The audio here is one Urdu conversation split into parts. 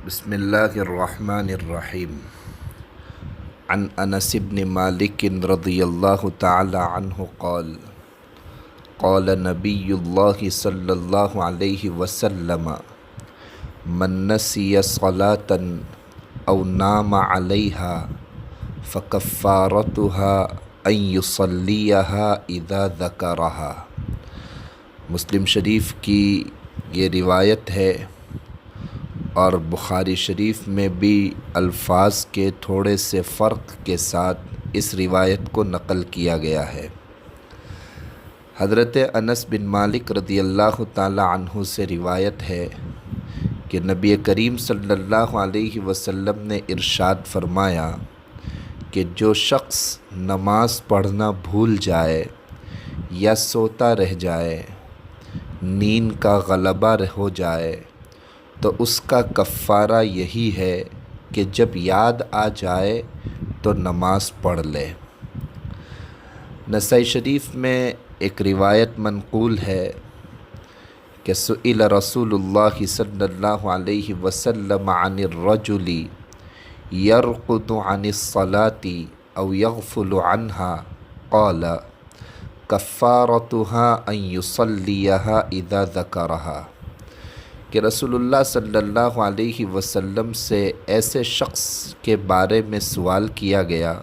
بسم اللہ الرحمن الرحیم عن انس بن مالک رضی اللہ تعالی عنہ قال قال نبی اللہ صلی اللہ علیہ وسلم من نسی صلاة او نام علیہا فکفارتها ان یصلیہا اذا ذکرہا۔ مسلم شریف کی یہ روایت ہے اور بخاری شریف میں بھی الفاظ کے تھوڑے سے فرق کے ساتھ اس روایت کو نقل کیا گیا ہے۔ حضرت انس بن مالک رضی اللہ تعالی عنہ سے روایت ہے کہ نبی کریم صلی اللہ علیہ وسلم نے ارشاد فرمایا کہ جو شخص نماز پڑھنا بھول جائے یا سوتا رہ جائے، نیند کا غلبہ ہو جائے، تو اس کا کفارہ یہی ہے کہ جب یاد آ جائے تو نماز پڑھ لے۔ نسائی شریف میں ایک روایت منقول ہے کہ سئل رسول اللہ صلی اللہ علیہ وسلم عن الرجل يرقد عن الصلاة او يغفل عنها قال كفارتها ان يصليها اذا ذكرها، کہ رسول اللہ صلی اللہ علیہ وسلم سے ایسے شخص کے بارے میں سوال کیا گیا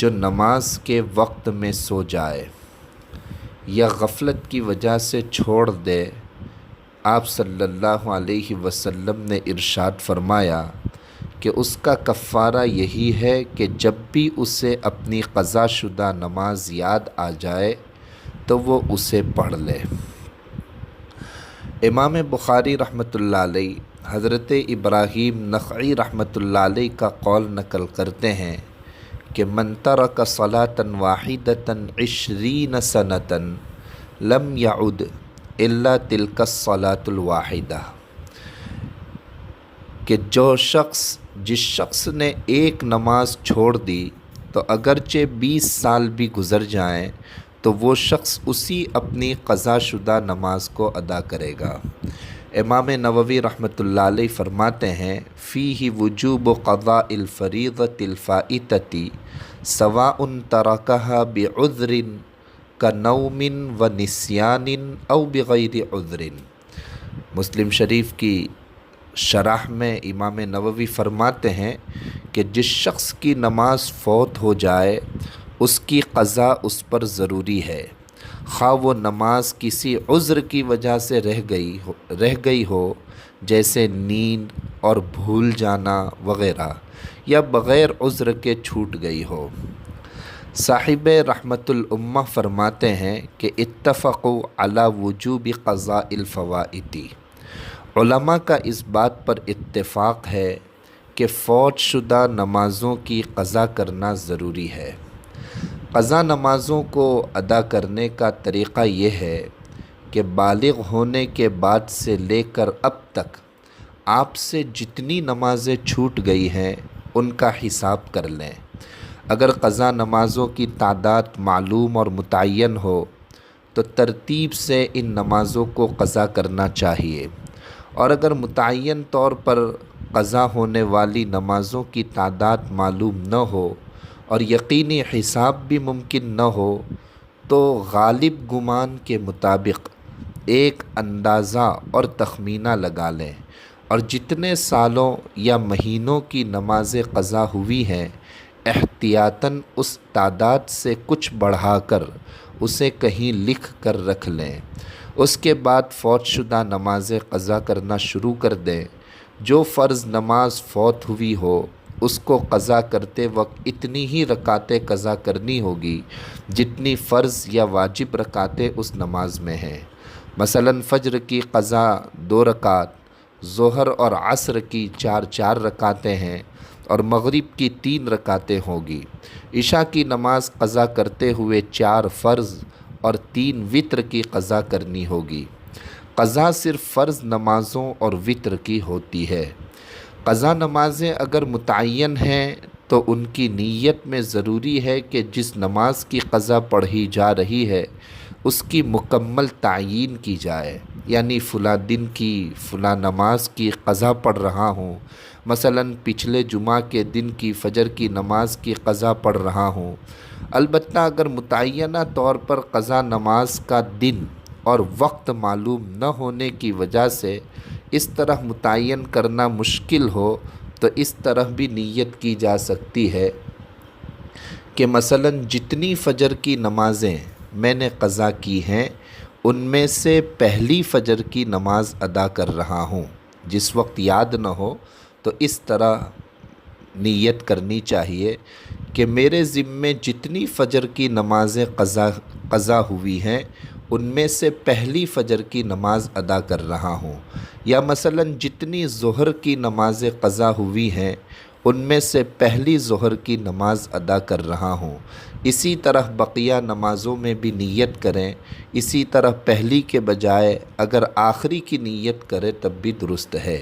جو نماز کے وقت میں سو جائے یا غفلت کی وجہ سے چھوڑ دے۔ آپ صلی اللہ علیہ وسلم نے ارشاد فرمایا کہ اس کا کفارہ یہی ہے کہ جب بھی اسے اپنی قضا شدہ نماز یاد آ جائے تو وہ اسے پڑھ لے۔ امام بخاری رحمۃ اللہ علیہ حضرت ابراہیم نخعی رحمۃ اللہ علیہ کا قول نقل کرتے ہیں کہ من ترک صلاة واحدة 20 سنة لم يعد الا تلك الصلاة الواحدة، کہ جس شخص نے ایک نماز چھوڑ دی تو اگرچہ 20 سال بھی گزر جائیں تو وہ شخص اسی اپنی قضا شدہ نماز کو ادا کرے گا۔ امام نووی رحمۃ اللہ علیہ فرماتے ہیں فیہ وجوب قضاء الفریضۃ الفائتۃ سواء ترکها بعذر كنوم ونسیان او بغیر عذر۔ مسلم شریف کی شرح میں امام نووی فرماتے ہیں کہ جس شخص کی نماز فوت ہو جائے اس کی قضا اس پر ضروری ہے، خواہ وہ نماز کسی عذر کی وجہ سے رہ گئی ہو جیسے نیند اور بھول جانا وغیرہ، یا بغیر عذر کے چھوٹ گئی ہو۔ صاحب رحمت الامہ فرماتے ہیں کہ اتفقوا علی وجوب قضاء الفوائد، علماء کا اس بات پر اتفاق ہے کہ فوت شدہ نمازوں کی قضا کرنا ضروری ہے۔ قضا نمازوں کو ادا کرنے کا طریقہ یہ ہے کہ بالغ ہونے کے بعد سے لے کر اب تک آپ سے جتنی نمازیں چھوٹ گئی ہیں ان کا حساب کر لیں۔ اگر قضا نمازوں کی تعداد معلوم اور متعین ہو تو ترتیب سے ان نمازوں کو قضا کرنا چاہیے، اور اگر متعین طور پر قضا ہونے والی نمازوں کی تعداد معلوم نہ ہو اور یقینی حساب بھی ممکن نہ ہو تو غالب گمان کے مطابق ایک اندازہ اور تخمینہ لگا لیں، اور جتنے سالوں یا مہینوں کی نمازیں قضا ہوئی ہیں احتیاطاً اس تعداد سے کچھ بڑھا کر اسے کہیں لکھ کر رکھ لیں۔ اس کے بعد فوت شدہ نمازیں قضا کرنا شروع کر دیں۔ جو فرض نماز فوت ہوئی ہو اس کو قضا کرتے وقت اتنی ہی رکعتیں قضا کرنی ہوگی جتنی فرض یا واجب رکعتیں اس نماز میں ہیں۔ مثلاً فجر کی قضا 2 رکعت، ظہر اور عصر کی 4 رکعتیں ہیں اور مغرب کی 3 رکعتیں ہوگی۔ عشاء کی نماز قضا کرتے ہوئے 4 فرض اور 3 وتر کی قضا کرنی ہوگی۔ قضا صرف فرض نمازوں اور وتر کی ہوتی ہے۔ قضا نمازیں اگر متعین ہیں تو ان کی نیت میں ضروری ہے کہ جس نماز کی قضا پڑھی جا رہی ہے اس کی مکمل تعیین کی جائے، یعنی فلاں دن کی فلاں نماز کی قضا پڑھ رہا ہوں، مثلاً پچھلے جمعہ کے دن کی فجر کی نماز کی قضا پڑھ رہا ہوں۔ البتہ اگر متعینہ طور پر قضا نماز کا دن اور وقت معلوم نہ ہونے کی وجہ سے اس طرح متعین کرنا مشکل ہو تو اس طرح بھی نیت کی جا سکتی ہے کہ مثلاً جتنی فجر کی نمازیں میں نے قضا کی ہیں ان میں سے پہلی فجر کی نماز ادا کر رہا ہوں۔ جس وقت یاد نہ ہو تو اس طرح نیت کرنی چاہیے کہ میرے ذمے جتنی فجر کی نمازیں قضا ہوئی ہیں ان میں سے پہلی فجر کی نماز ادا کر رہا ہوں، یا مثلاً جتنی ظہر کی نمازیں قضا ہوئی ہیں ان میں سے پہلی ظہر کی نماز ادا کر رہا ہوں۔ اسی طرح بقیہ نمازوں میں بھی نیت کریں، اسی طرح پہلی کے بجائے اگر آخری کی نیت کرے تب بھی درست ہے۔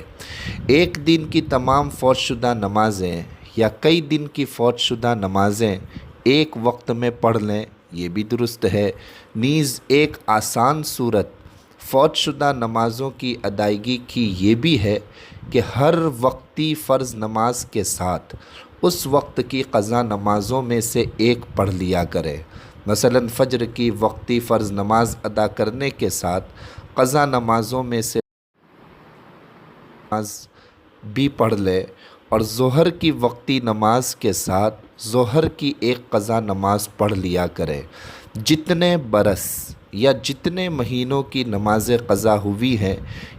ایک دن کی تمام فوت شدہ نمازیں یا کئی دن کی فوت شدہ نمازیں ایک وقت میں پڑھ لیں، یہ بھی درست ہے۔ نیز ایک آسان صورت فوت شدہ نمازوں کی ادائیگی کی یہ بھی ہے کہ ہر وقتی فرض نماز کے ساتھ اس وقت کی قضا نمازوں میں سے ایک پڑھ لیا کرے۔ مثلاً فجر کی وقتی فرض نماز ادا کرنے کے ساتھ قضا نمازوں میں سے نماز بھی پڑھ لے، اور ظہر کی وقتی نماز کے ساتھ ظہر کی ایک قضا نماز پڑھ لیا کرے۔ جتنے برس یا جتنے مہینوں کی نمازیں قضا ہوئی ہیں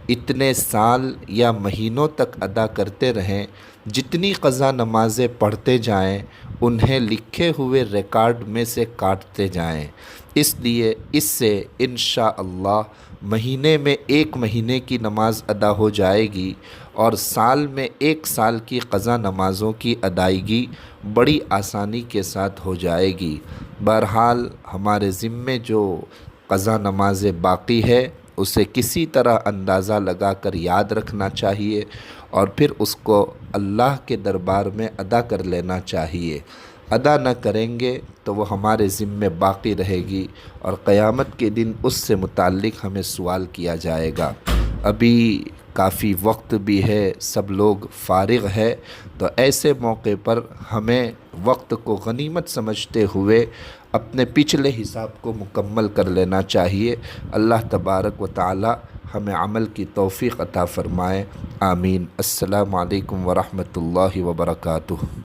اتنے سال یا مہینوں تک ادا کرتے رہیں۔ جتنی قضا نمازیں پڑھتے جائیں انہیں لکھے ہوئے ریکارڈ میں سے کاٹتے جائیں۔ اس لیے اس سے انشاءاللہ مہینے میں ایک مہینے کی نماز ادا ہو جائے گی اور سال میں ایک سال کی قضا نمازوں کی ادائیگی بڑی آسانی کے ساتھ ہو جائے گی۔ بہرحال ہمارے ذمے جو قضا نماز باقی ہے اسے کسی طرح اندازہ لگا کر یاد رکھنا چاہیے اور پھر اس کو اللہ کے دربار میں ادا کر لینا چاہیے۔ ادا نہ کریں گے تو وہ ہمارے ذمے باقی رہے گی اور قیامت کے دن اس سے متعلق ہمیں سوال کیا جائے گا۔ ابھی کافی وقت بھی ہے، سب لوگ فارغ ہے، تو ایسے موقع پر ہمیں وقت کو غنیمت سمجھتے ہوئے اپنے پچھلے حساب کو مکمل کر لینا چاہیے۔ اللہ تبارک و تعالی ہمیں عمل کی توفیق عطا فرمائے، آمین۔ السلام علیکم ورحمۃ اللہ وبرکاتہ۔